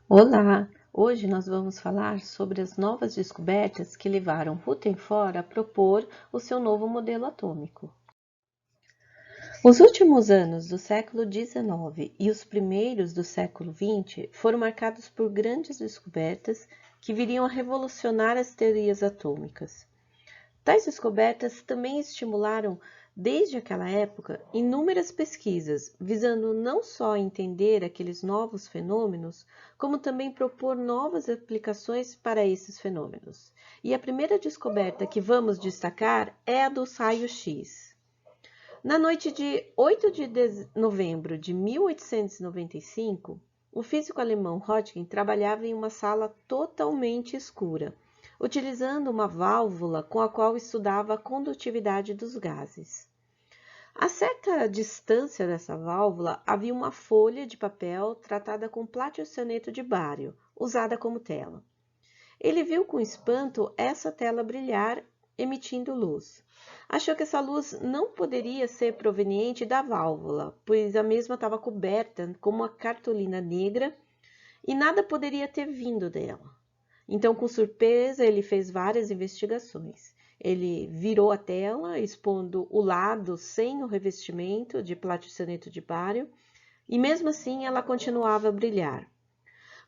Olá! Hoje nós vamos falar sobre as novas descobertas que levaram Rutherford a propor o seu novo modelo atômico. Os últimos anos do século XIX e os primeiros do século XX foram marcados por grandes descobertas que viriam a revolucionar as teorias atômicas. Tais descobertas também estimularam, desde aquela época, inúmeras pesquisas, visando não só entender aqueles novos fenômenos, como também propor novas aplicações para esses fenômenos. E a primeira descoberta que vamos destacar é a dos raios-x. Na noite de 8 de novembro de 1895, o físico alemão Röntgen trabalhava em uma sala totalmente escura, utilizando uma válvula com a qual estudava a condutividade dos gases. A certa distância dessa válvula havia uma folha de papel tratada com platinceneto de bário, usada como tela. Ele viu com espanto essa tela brilhar, emitindo luz. Achou que essa luz não poderia ser proveniente da válvula, pois a mesma estava coberta com uma cartolina negra e nada poderia ter vindo dela. Então, com surpresa, ele fez várias investigações. Ele virou a tela, expondo o lado sem o revestimento de platinceneto de bário, e mesmo assim ela continuava a brilhar.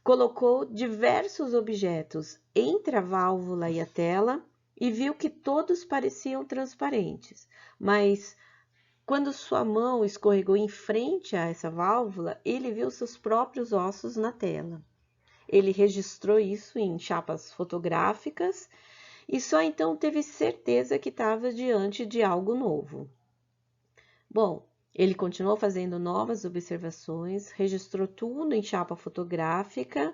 Colocou diversos objetos entre a válvula e a tela e viu que todos pareciam transparentes, mas quando sua mão escorregou em frente a essa válvula, ele viu seus próprios ossos na tela. Ele registrou isso em chapas fotográficas e só então teve certeza que estava diante de algo novo. Bom, ele continuou fazendo novas observações, registrou tudo em chapa fotográfica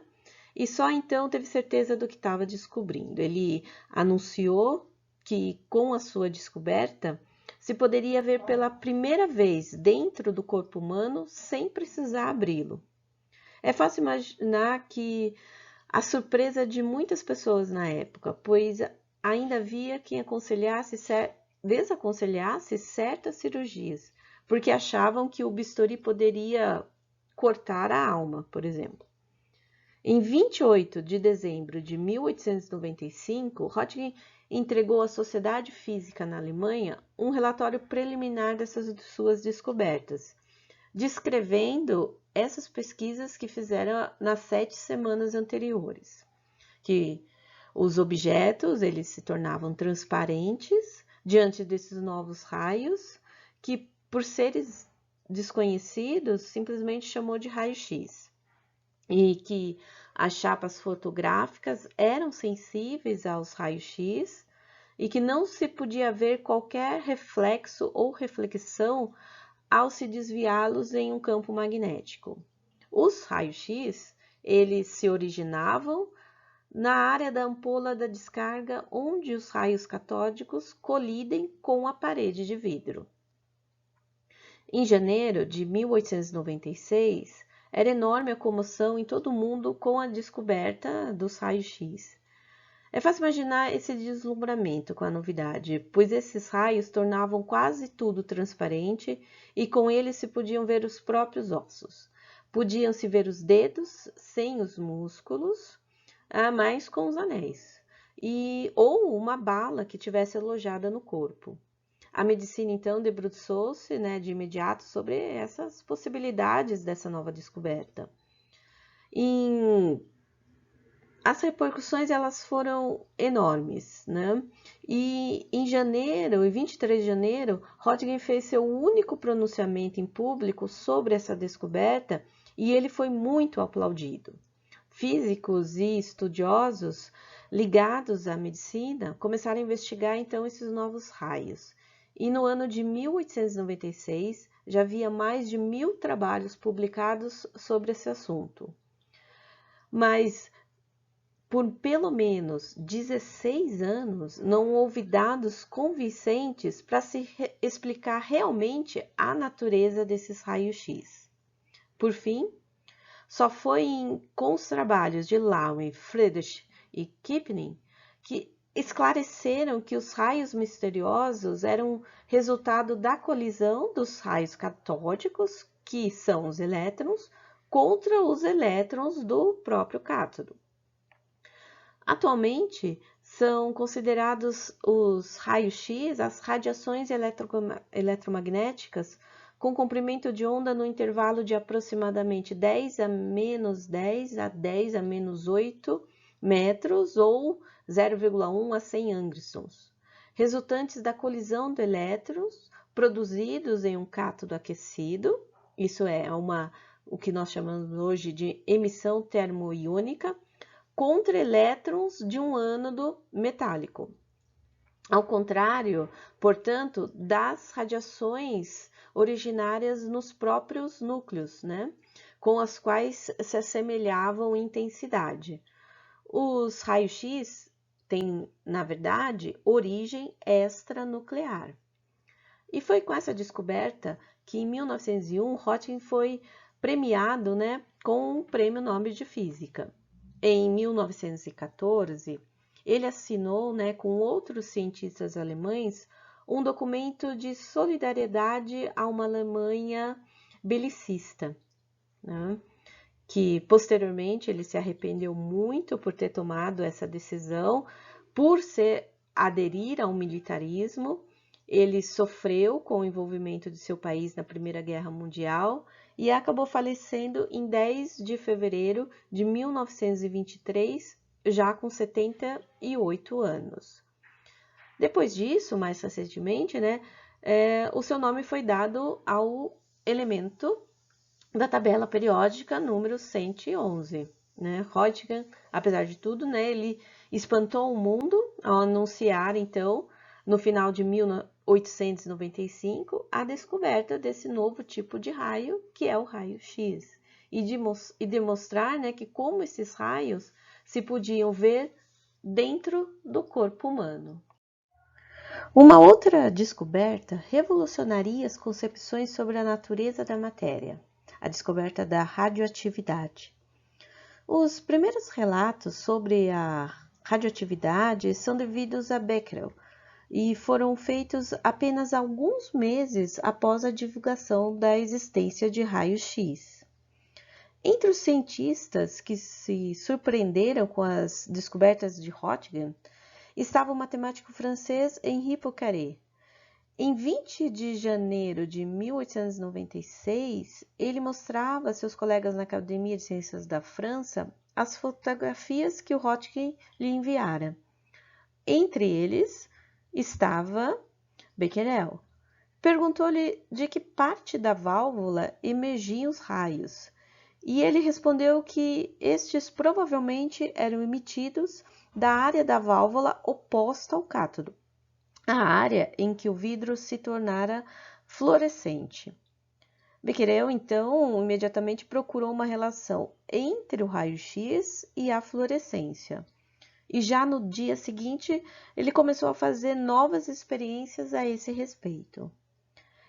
e só então teve certeza do que estava descobrindo. Ele anunciou que, com a sua descoberta, se poderia ver pela primeira vez dentro do corpo humano sem precisar abri-lo. É fácil imaginar que a surpresa de muitas pessoas na época, pois ainda havia quem desaconselhasse certas cirurgias, porque achavam que o bisturi poderia cortar a alma, por exemplo. Em 28 de dezembro de 1895, Röntgen entregou à Sociedade Física na Alemanha um relatório preliminar dessas suas descobertas, descrevendo essas pesquisas que fizeram nas 7 semanas anteriores, que os objetos eles se tornavam transparentes diante desses novos raios, que por seres desconhecidos simplesmente chamou de raio-x, e que as chapas fotográficas eram sensíveis aos raios-x e que não se podia ver qualquer reflexo ou reflexão ao se desviá-los em um campo magnético. Os raios-x, eles se originavam na área da ampola da descarga, onde os raios catódicos colidem com a parede de vidro. Em janeiro de 1896, era enorme a comoção em todo o mundo com a descoberta dos raios-x. É fácil imaginar esse deslumbramento com a novidade, pois esses raios tornavam quase tudo transparente e com eles se podiam ver os próprios ossos. Podiam-se ver os dedos sem os músculos, mas com os anéis, ou uma bala que tivesse alojada no corpo. A medicina, então, debruçou-se, de imediato sobre essas possibilidades dessa nova descoberta. As repercussões elas foram enormes, E em 23 de janeiro, Röntgen fez seu único pronunciamento em público sobre essa descoberta e ele foi muito aplaudido. Físicos e estudiosos ligados à medicina começaram a investigar então esses novos raios. E no ano de 1896 já havia mais de 1000 trabalhos publicados sobre esse assunto. Mas por pelo menos 16 anos, não houve dados convincentes para se explicar realmente a natureza desses raios-x. Por fim, só foi com os trabalhos de Lowen, Friedrich e Kipling que esclareceram que os raios misteriosos eram resultado da colisão dos raios catódicos, que são os elétrons, contra os elétrons do próprio cátodo. Atualmente, são considerados os raios-x as radiações eletromagnéticas com comprimento de onda no intervalo de aproximadamente 10 a menos 10 a 10 a menos 8 metros ou 0,1 a 100 angstroms, resultantes da colisão de elétrons produzidos em um cátodo aquecido, isso é o que nós chamamos hoje de emissão termoiônica, contra elétrons de um ânodo metálico. Ao contrário, portanto, das radiações originárias nos próprios núcleos, né, com as quais se assemelhavam em intensidade. Os raios-x têm, na verdade, origem extranuclear. E foi com essa descoberta que, em 1901, Röntgen foi premiado, né, com o Prêmio Nobel de Física. Em 1914, ele assinou, né, com outros cientistas alemães, um documento de solidariedade a uma Alemanha belicista, né, que posteriormente ele se arrependeu muito por ter tomado essa decisão, por aderir ao militarismo. Ele sofreu com o envolvimento de seu país na Primeira Guerra Mundial e acabou falecendo em 10 de fevereiro de 1923, já com 78 anos. Depois disso, mais recentemente, né, o seu nome foi dado ao elemento da tabela periódica número 111. Né? Röntgen, apesar de tudo, né, ele espantou o mundo ao anunciar, então, no final de 1895, a descoberta desse novo tipo de raio, que é o raio-x, e demonstrar, né, que como esses raios se podiam ver dentro do corpo humano. Uma outra descoberta revolucionaria as concepções sobre a natureza da matéria, a descoberta da radioatividade. Os primeiros relatos sobre a radioatividade são devidos a Becquerel, e foram feitos apenas alguns meses após a divulgação da existência de raios-x. Entre os cientistas que se surpreenderam com as descobertas de Röntgen, estava o matemático francês Henri Poincaré. Em 20 de janeiro de 1896, ele mostrava a seus colegas na Academia de Ciências da França as fotografias que o Röntgen lhe enviara. Entre eles estava Becquerel. Perguntou-lhe de que parte da válvula emergiam os raios, e ele respondeu que estes provavelmente eram emitidos da área da válvula oposta ao cátodo, a área em que o vidro se tornara fluorescente. Becquerel, então, imediatamente procurou uma relação entre o raio-x e a fluorescência. E já no dia seguinte, ele começou a fazer novas experiências a esse respeito.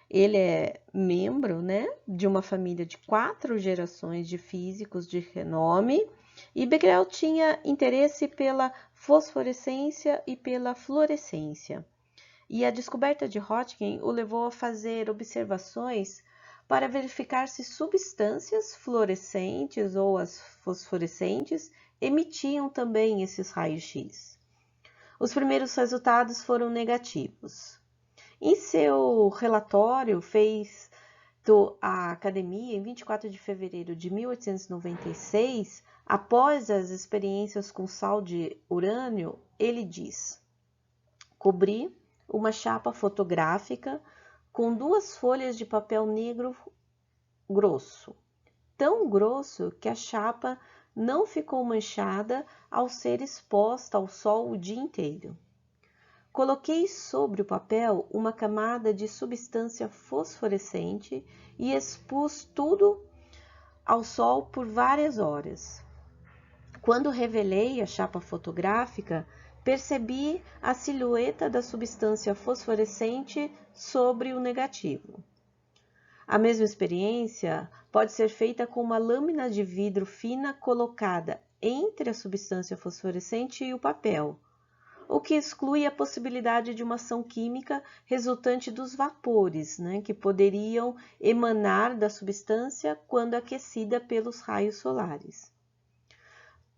Ele é membro, né, de uma família de 4 gerações de físicos de renome, e Becquerel tinha interesse pela fosforescência e pela fluorescência. E a descoberta de Röntgen o levou a fazer observações para verificar se substâncias fluorescentes ou as fosforescentes emitiam também esses raios-x. Os primeiros resultados foram negativos. Em seu relatório feito à Academia em 24 de fevereiro de 1896, após as experiências com sal de urânio, ele diz: cobri uma chapa fotográfica com 2 folhas de papel negro grosso, tão grosso que a chapa não ficou manchada ao ser exposta ao sol o dia inteiro. Coloquei sobre o papel uma camada de substância fosforescente e expus tudo ao sol por várias horas. Quando revelei a chapa fotográfica, percebi a silhueta da substância fosforescente sobre o negativo. A mesma experiência pode ser feita com uma lâmina de vidro fina colocada entre a substância fosforescente e o papel. o que exclui a possibilidade de uma ação química resultante dos vapores, né, que poderiam emanar da substância quando aquecida pelos raios solares.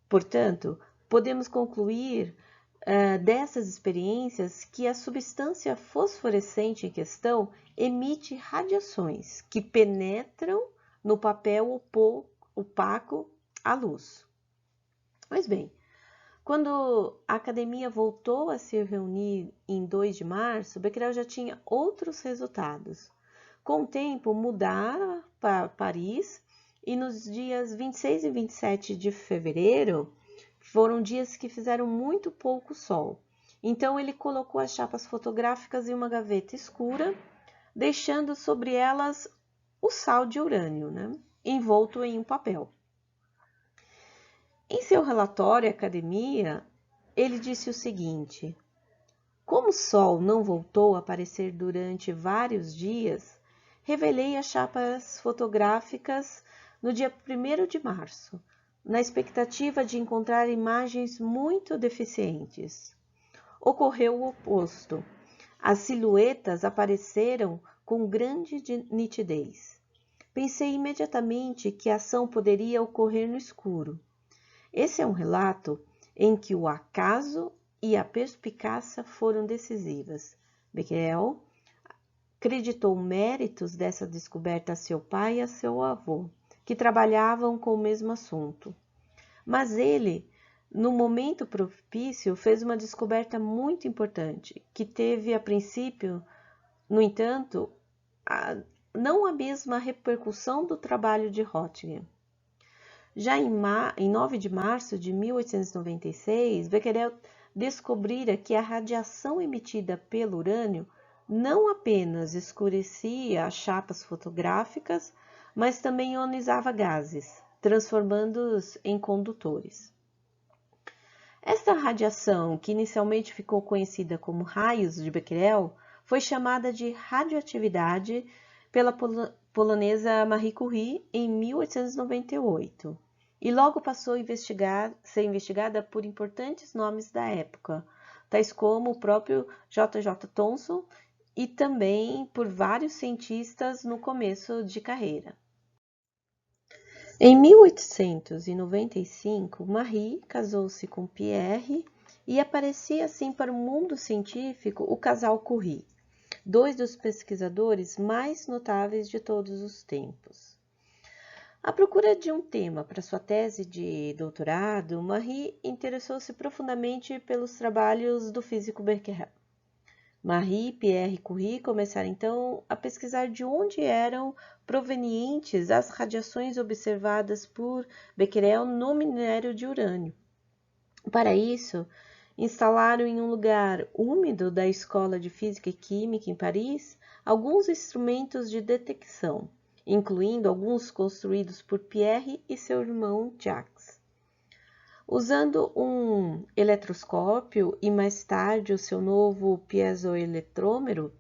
Portanto, podemos concluir dessas experiências que a substância fosforescente em questão emite radiações que penetram no papel opaco à luz. Pois bem, quando a academia voltou a se reunir em 2 de março, Becquerel já tinha outros resultados. Com o tempo, mudaram para Paris e nos dias 26 e 27 de fevereiro foram dias que fizeram muito pouco sol. Então, ele colocou as chapas fotográficas em uma gaveta escura, deixando sobre elas o sal de urânio, né, envolto em um papel. Em seu relatório à academia, ele disse o seguinte: como o Sol não voltou a aparecer durante vários dias, revelei as chapas fotográficas no dia 1º de março, na expectativa de encontrar imagens muito deficientes. Ocorreu o oposto. As silhuetas apareceram com grande nitidez. Pensei imediatamente que a ação poderia ocorrer no escuro. Esse é um relato em que o acaso e a perspicácia foram decisivas. Becquerel creditou méritos dessa descoberta a seu pai e a seu avô, que trabalhavam com o mesmo assunto. Mas ele, no momento propício, fez uma descoberta muito importante, que teve, a princípio, no entanto, não a mesma repercussão do trabalho de Röntgen. Já em 9 de março de 1896, Becquerel descobrira que a radiação emitida pelo urânio não apenas escurecia as chapas fotográficas, mas também ionizava gases, transformando-os em condutores. Esta radiação, que inicialmente ficou conhecida como raios de Becquerel, foi chamada de radioatividade pela polonesa Marie Curie em 1898 e logo passou a ser investigada por importantes nomes da época, tais como o próprio J.J. Thomson e também por vários cientistas no começo de carreira. Em 1895, Marie casou-se com Pierre e aparecia assim para o mundo científico o casal Curie, dois dos pesquisadores mais notáveis de todos os tempos. À procura de um tema para sua tese de doutorado, Marie interessou-se profundamente pelos trabalhos do físico Becquerel. Marie e Pierre Curie começaram então a pesquisar de onde eram provenientes as radiações observadas por Becquerel no minério de urânio. Para isso, instalaram em um lugar úmido da Escola de Física e Química em Paris alguns instrumentos de detecção, incluindo alguns construídos por Pierre e seu irmão Jacques. Usando um eletroscópio e mais tarde o seu novo piezoeletrômero,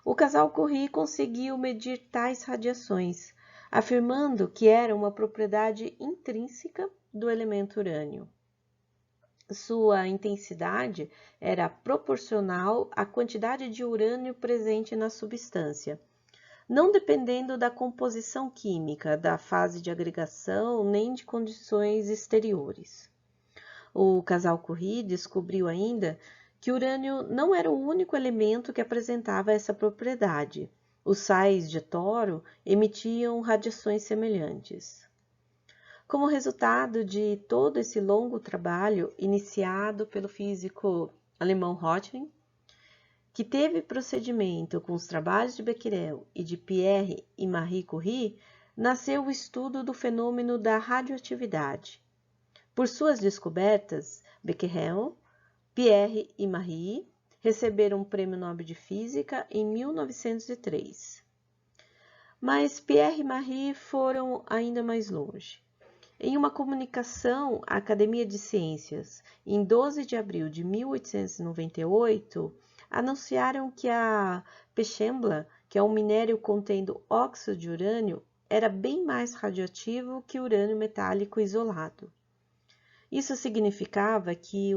o casal Curie conseguiu medir tais radiações, afirmando que era uma propriedade intrínseca do elemento urânio. Sua intensidade era proporcional à quantidade de urânio presente na substância, não dependendo da composição química, da fase de agregação, nem de condições exteriores. O casal Curie descobriu ainda que o urânio não era o único elemento que apresentava essa propriedade. Os sais de toro emitiam radiações semelhantes. Como resultado de todo esse longo trabalho iniciado pelo físico alemão Röntgen, que teve procedimento com os trabalhos de Becquerel e de Pierre e Marie Curie, nasceu o estudo do fenômeno da radioatividade. Por suas descobertas, Becquerel, Pierre e Marie receberam o Prêmio Nobel de Física em 1903. Mas Pierre e Marie foram ainda mais longe. Em uma comunicação à Academia de Ciências, em 12 de abril de 1898, anunciaram que a pechembla, que é um minério contendo óxido de urânio, era bem mais radioativo que o urânio metálico isolado. Isso significava que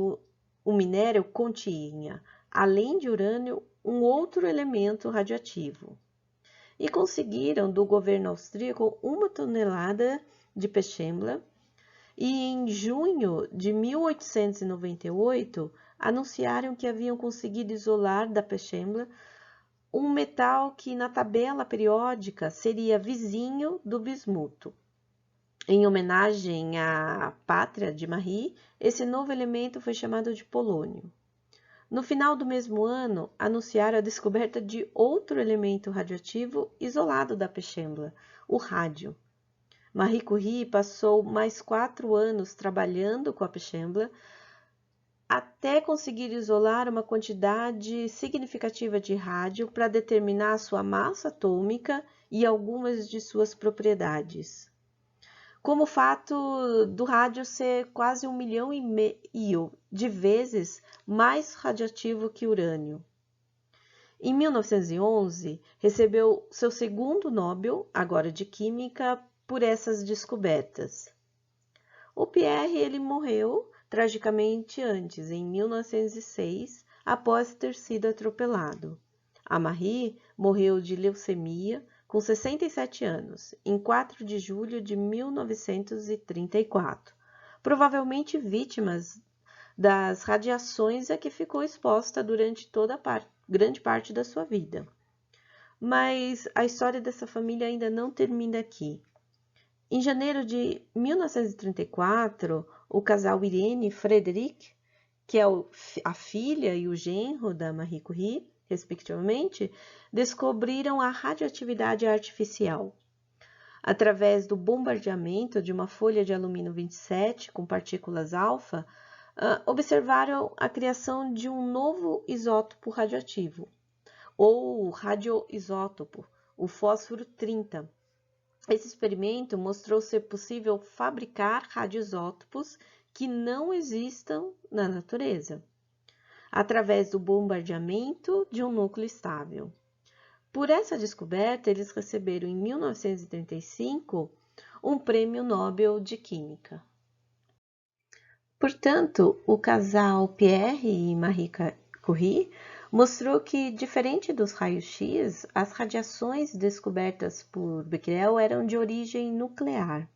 o minério continha, além de urânio, um outro elemento radioativo. E conseguiram do governo austríaco 1 tonelada de pechembla, e em junho de 1898 anunciaram que haviam conseguido isolar da pechembla um metal que na tabela periódica seria vizinho do bismuto. Em homenagem à pátria de Marie, esse novo elemento foi chamado de polônio. No final do mesmo ano, anunciaram a descoberta de outro elemento radioativo isolado da pechembla, o rádio. Marie Curie passou mais 4 anos trabalhando com a pechembla até conseguir isolar uma quantidade significativa de rádio para determinar sua massa atômica e algumas de suas propriedades. Como o fato do rádio ser quase 1,5 milhão de vezes mais radioativo que urânio. Em 1911, recebeu seu segundo Nobel, agora de Química, por essas descobertas. O Pierre ele morreu tragicamente antes, em 1906, após ter sido atropelado. A Marie morreu de leucemia com 67 anos, em 4 de julho de 1934, provavelmente vítimas das radiações a que ficou exposta durante toda grande parte da sua vida. Mas a história dessa família ainda não termina aqui. Em janeiro de 1934, o casal Irene e Frederic, que é a filha e o genro da Marie Curie, respectivamente, descobriram a radioatividade artificial. Através do bombardeamento de uma folha de alumínio 27 com partículas alfa, observaram a criação de um novo isótopo radioativo, ou radioisótopo, o fósforo 30. Esse experimento mostrou ser possível fabricar radioisótopos que não existam na natureza, através do bombardeamento de um núcleo estável. Por essa descoberta, eles receberam em 1935 um prêmio Nobel de Química. Portanto, o casal Pierre e Marie Curie mostrou que, diferente dos raios-x, as radiações descobertas por Becquerel eram de origem nuclear.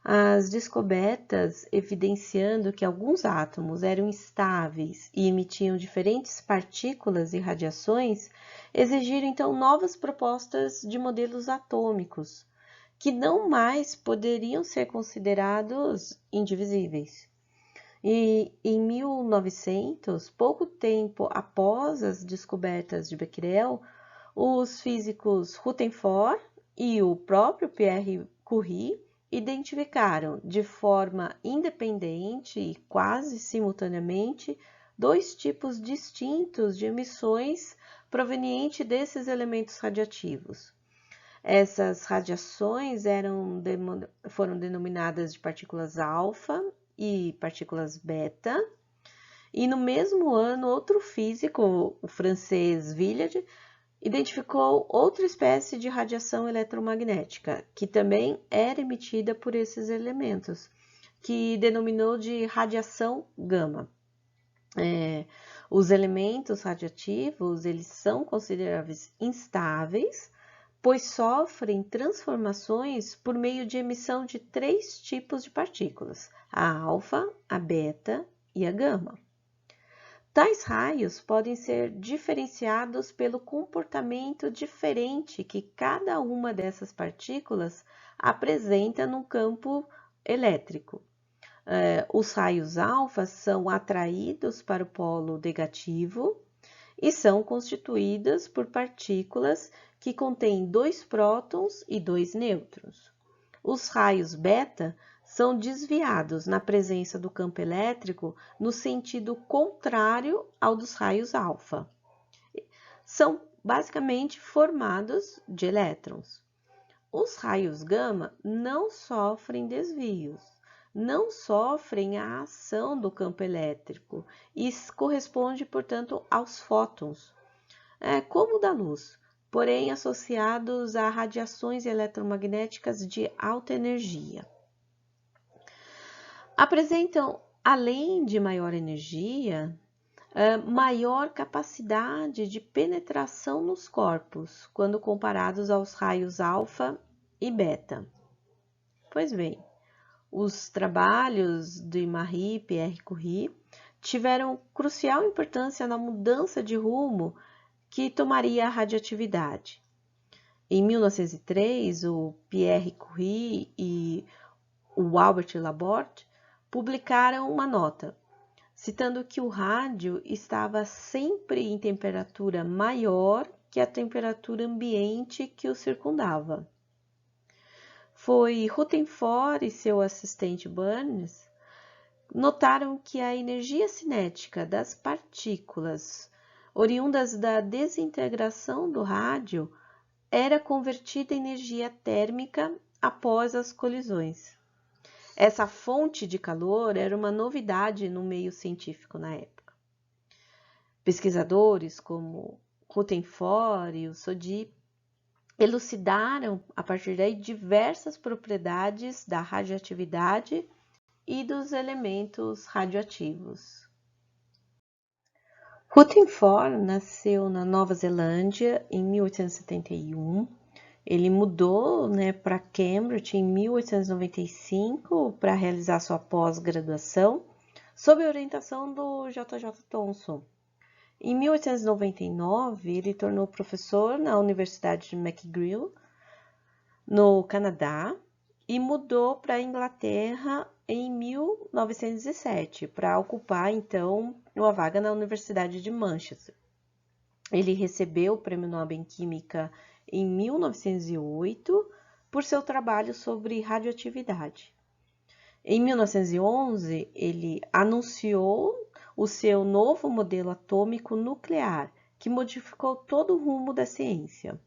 As descobertas evidenciando que alguns átomos eram instáveis e emitiam diferentes partículas e radiações exigiram então novas propostas de modelos atômicos, que não mais poderiam ser considerados indivisíveis. E em 1900, pouco tempo após as descobertas de Becquerel, os físicos Rutherford e o próprio Pierre Curie identificaram de forma independente e quase simultaneamente 2 tipos distintos de emissões provenientes desses elementos radiativos. Essas radiações foram denominadas de partículas alfa e partículas beta, e no mesmo ano outro físico, o francês Villard, identificou outra espécie de radiação eletromagnética, que também era emitida por esses elementos, que denominou de radiação gama. Os elementos radioativos, eles são considerados instáveis, pois sofrem transformações por meio de emissão de 3 tipos de partículas, a alfa, a beta e a gama. Tais raios podem ser diferenciados pelo comportamento diferente que cada uma dessas partículas apresenta no campo elétrico. Os raios alfa são atraídos para o polo negativo e são constituídas por partículas que contêm 2 prótons e 2 nêutrons. Os raios beta são desviados na presença do campo elétrico no sentido contrário ao dos raios alfa. São basicamente formados de elétrons. Os raios gama não sofrem desvios, não sofrem a ação do campo elétrico e corresponde, portanto, aos fótons, como o da luz, porém associados a radiações eletromagnéticas de alta energia. Apresentam além de maior energia, maior capacidade de penetração nos corpos, quando comparados aos raios alfa e beta. Pois bem, os trabalhos de Marie Pierre Curie tiveram crucial importância na mudança de rumo que tomaria a radioatividade. Em 1903, o Pierre Curie e o Albert Laborde publicaram uma nota, citando que o rádio estava sempre em temperatura maior que a temperatura ambiente que o circundava. Foi Rutherford e seu assistente Burns notaram que a energia cinética das partículas oriundas da desintegração do rádio era convertida em energia térmica após as colisões. Essa fonte de calor era uma novidade no meio científico na época. Pesquisadores como Rutherford e o Soddy elucidaram, a partir daí, diversas propriedades da radioatividade e dos elementos radioativos. Rutherford nasceu na Nova Zelândia em 1871. Ele mudou para Cambridge em 1895 para realizar sua pós-graduação, sob a orientação do J.J. Thomson. Em 1899, ele tornou professor na Universidade de McGill, no Canadá, e mudou para a Inglaterra em 1907, para ocupar, então, uma vaga na Universidade de Manchester. Ele recebeu o Prêmio Nobel em Química em 1908 por seu trabalho sobre radioatividade. Em 1911, ele anunciou o seu novo modelo atômico nuclear, que modificou todo o rumo da ciência.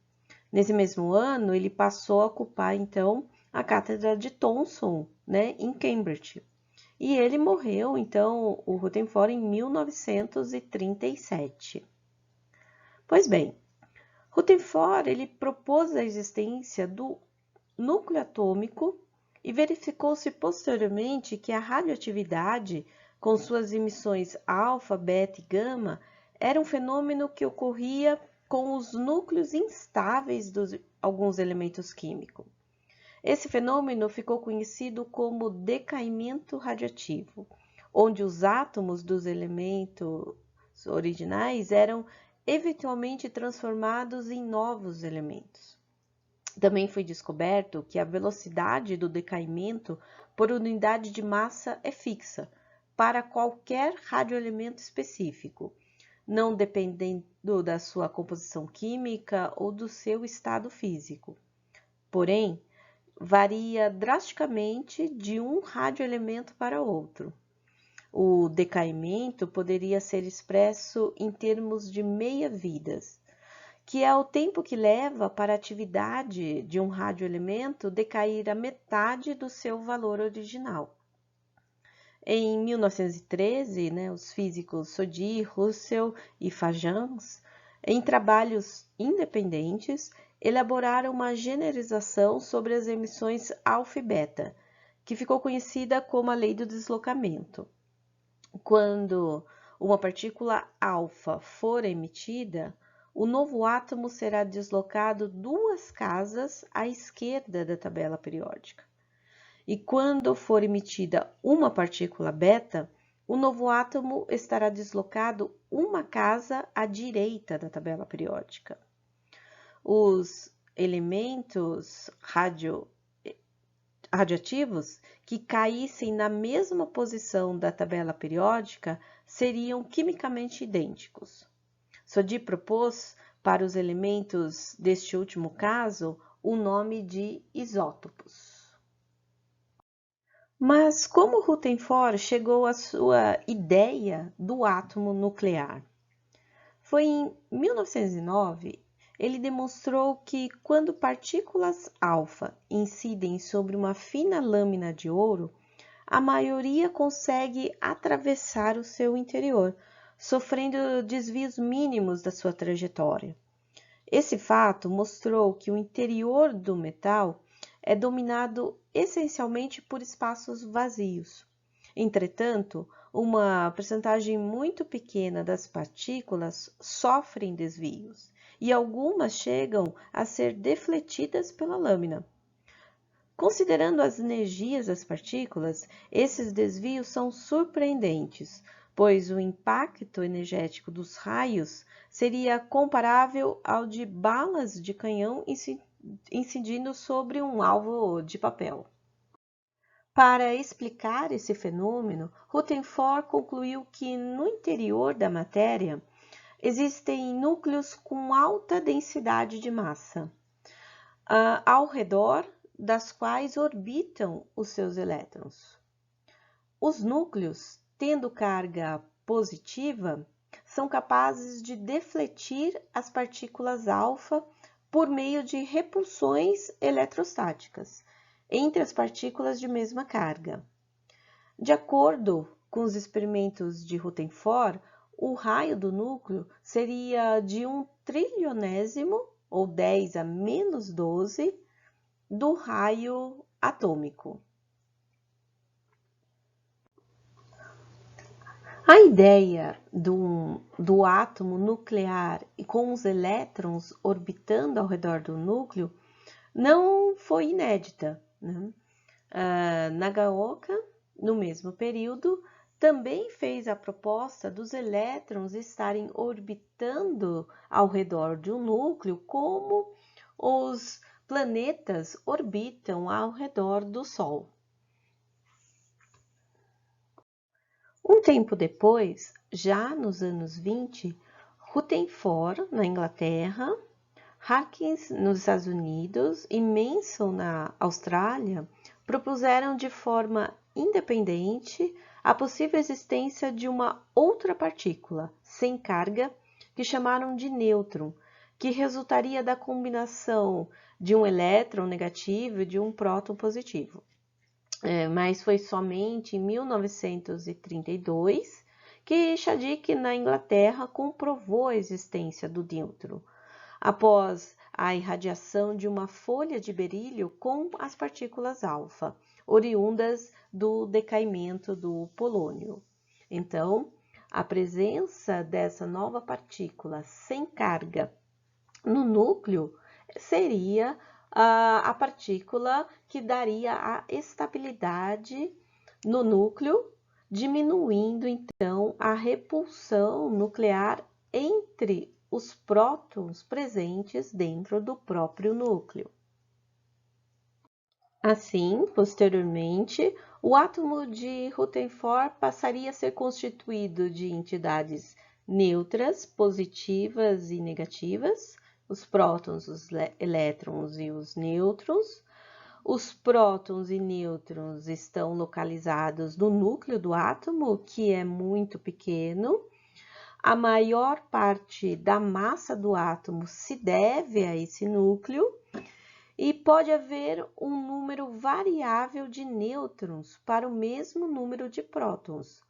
Nesse mesmo ano, ele passou a ocupar, então, a cátedra de Thomson, em Cambridge. E ele morreu, então, o Rutherford, em 1937. Pois bem, Rutherford ele propôs a existência do núcleo atômico e verificou-se posteriormente que a radioatividade, com suas emissões alfa, beta e gama, era um fenômeno que ocorria com os núcleos instáveis de alguns elementos químicos. Esse fenômeno ficou conhecido como decaimento radioativo, onde os átomos dos elementos originais eram eventualmente transformados em novos elementos. Também foi descoberto que a velocidade do decaimento por unidade de massa é fixa para qualquer radioelemento específico, não dependendo da sua composição química ou do seu estado físico. Porém, varia drasticamente de um radioelemento para outro. O decaimento poderia ser expresso em termos de meia-vidas, que é o tempo que leva para a atividade de um radioelemento decair a metade do seu valor original. Em 1913, os físicos Soddy, Russell e Fajans, em trabalhos independentes, elaboraram uma generalização sobre as emissões alfa e beta, que ficou conhecida como a lei do deslocamento. Quando uma partícula alfa for emitida, o novo átomo será deslocado 2 casas à esquerda da tabela periódica. E quando for emitida uma partícula beta, o novo átomo estará deslocado 1 casa à direita da tabela periódica. Os elementos radioativos que caíssem na mesma posição da tabela periódica seriam quimicamente idênticos. Soddy propôs para os elementos deste último caso o nome de isótopos. Mas como Rutherford chegou à sua ideia do átomo nuclear? Foi em 1909 ele demonstrou que quando partículas alfa incidem sobre uma fina lâmina de ouro, a maioria consegue atravessar o seu interior, sofrendo desvios mínimos da sua trajetória. Esse fato mostrou que o interior do metal é dominado essencialmente por espaços vazios. Entretanto, uma percentagem muito pequena das partículas sofrem desvios e algumas chegam a ser defletidas pela lâmina. Considerando as energias das partículas, esses desvios são surpreendentes, pois o impacto energético dos raios seria comparável ao de balas de canhão incidindo sobre um alvo de papel. Para explicar esse fenômeno, Rutherford concluiu que no interior da matéria existem núcleos com alta densidade de massa, ao redor das quais orbitam os seus elétrons. Os núcleos, tendo carga positiva, são capazes de defletir as partículas alfa por meio de repulsões eletrostáticas entre as partículas de mesma carga. De acordo com os experimentos de Rutherford, o raio do núcleo seria de 1/trilionésimo, ou 10 a menos 12, do raio atômico. A ideia do átomo nuclear e com os elétrons orbitando ao redor do núcleo não foi inédita, né? Nagaoka, no mesmo período, também fez a proposta dos elétrons estarem orbitando ao redor de um núcleo como os planetas orbitam ao redor do Sol. Um tempo depois, já nos anos 20, Rutherford, na Inglaterra, Hawkins, nos Estados Unidos e Manson, na Austrália, propuseram de forma independente a possível existência de uma outra partícula, sem carga, que chamaram de nêutron, que resultaria da combinação de um elétron negativo e de um próton positivo. Mas foi somente em 1932 que Chadwick, na Inglaterra, comprovou a existência do nêutron, após a irradiação de uma folha de berílio com as partículas alfa, oriundas do decaimento do polônio. Então, a presença dessa nova partícula sem carga no núcleo seria a partícula que daria a estabilidade no núcleo, diminuindo então a repulsão nuclear entre os prótons presentes dentro do próprio núcleo. Assim, posteriormente, o átomo de Rutherford passaria a ser constituído de entidades neutras, positivas e negativas, os prótons, os elétrons e os nêutrons. Os prótons e nêutrons estão localizados no núcleo do átomo, que é muito pequeno. A maior parte da massa do átomo se deve a esse núcleo e pode haver um número variável de nêutrons para o mesmo número de prótons.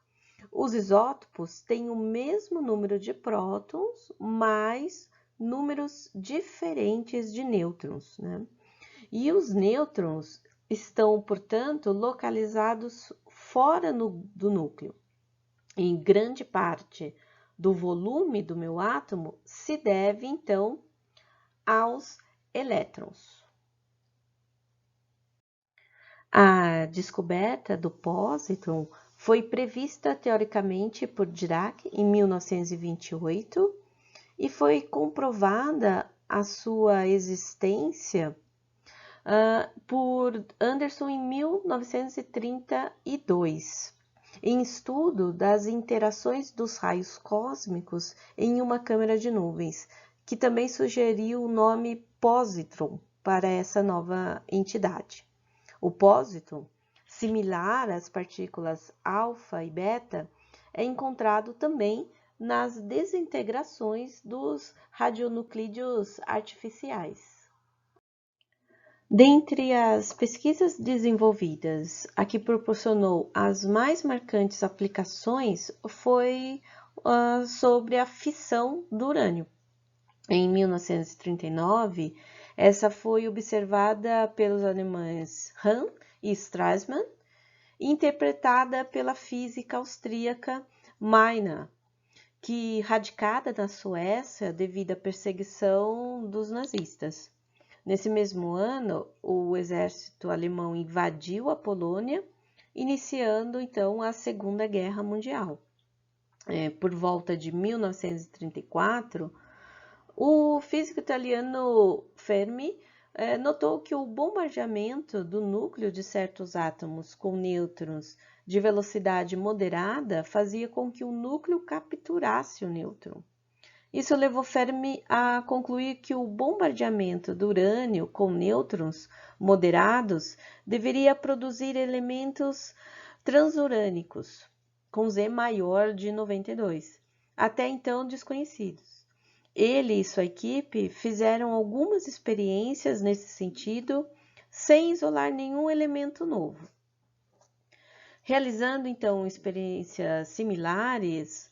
Os isótopos têm o mesmo número de prótons, mas números diferentes de nêutrons, né? E os nêutrons estão, portanto, localizados fora do núcleo. Em grande parte do volume do meu átomo se deve, então, aos elétrons. A descoberta do pósitron foi prevista teoricamente por Dirac em 1928 e foi comprovada a sua existência por Anderson em 1932, em estudo das interações dos raios cósmicos em uma câmara de nuvens, que também sugeriu o nome positron para essa nova entidade. O pósitron, similar às partículas alfa e beta, é encontrado também nas desintegrações dos radionuclídeos artificiais. Dentre as pesquisas desenvolvidas, a que proporcionou as mais marcantes aplicações foi sobre a fissão do urânio. Em 1939, essa foi observada pelos alemães Hahn e Strassmann, interpretada pela física austríaca Meitner, que radicada na Suécia devido à perseguição dos nazistas. Nesse mesmo ano, o exército alemão invadiu a Polônia, iniciando então a Segunda Guerra Mundial. Por volta de 1934, o físico italiano Fermi notou que o bombardeamento do núcleo de certos átomos com nêutrons de velocidade moderada fazia com que o núcleo capturasse o nêutron. Isso levou Fermi a concluir que o bombardeamento do urânio com nêutrons moderados deveria produzir elementos transurânicos, com Z maior de 92, até então desconhecidos. Ele e sua equipe fizeram algumas experiências nesse sentido, sem isolar nenhum elemento novo. Realizando então experiências similares,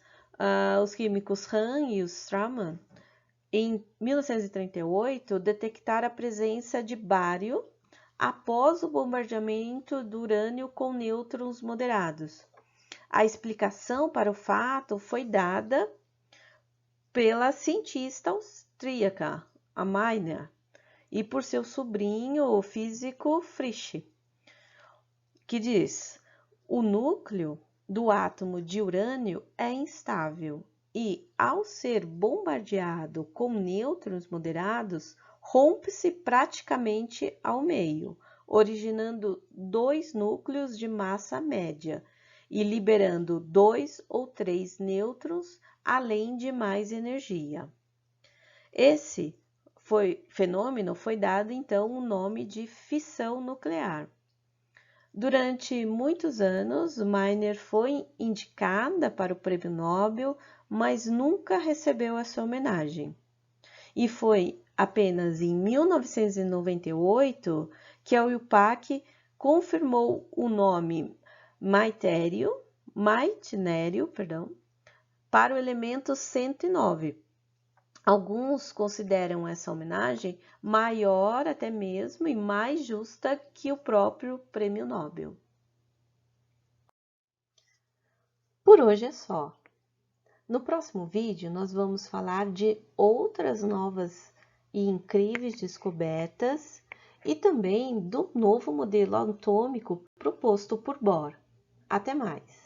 os químicos Hahn e Strassmann, em 1938, detectaram a presença de bário após o bombardeamento do urânio com nêutrons moderados. A explicação para o fato foi dada pela cientista austríaca, a Meitner, e por seu sobrinho, o físico Frisch, que diz: o núcleo do átomo de urânio é instável e, ao ser bombardeado com nêutrons moderados, rompe-se praticamente ao meio, originando dois núcleos de massa média e liberando 2 ou 3 nêutrons, além de mais energia. Esse fenômeno foi dado então o nome de fissão nuclear. Durante muitos anos, Meitner foi indicada para o Prêmio Nobel, mas nunca recebeu essa homenagem. E foi apenas em 1998 que a UPAC confirmou o nome Meitnério, para o elemento 109. Alguns consideram essa homenagem maior até mesmo e mais justa que o próprio Prêmio Nobel. Por hoje é só. No próximo vídeo, nós vamos falar de outras novas e incríveis descobertas e também do novo modelo atômico proposto por Bohr. Até mais!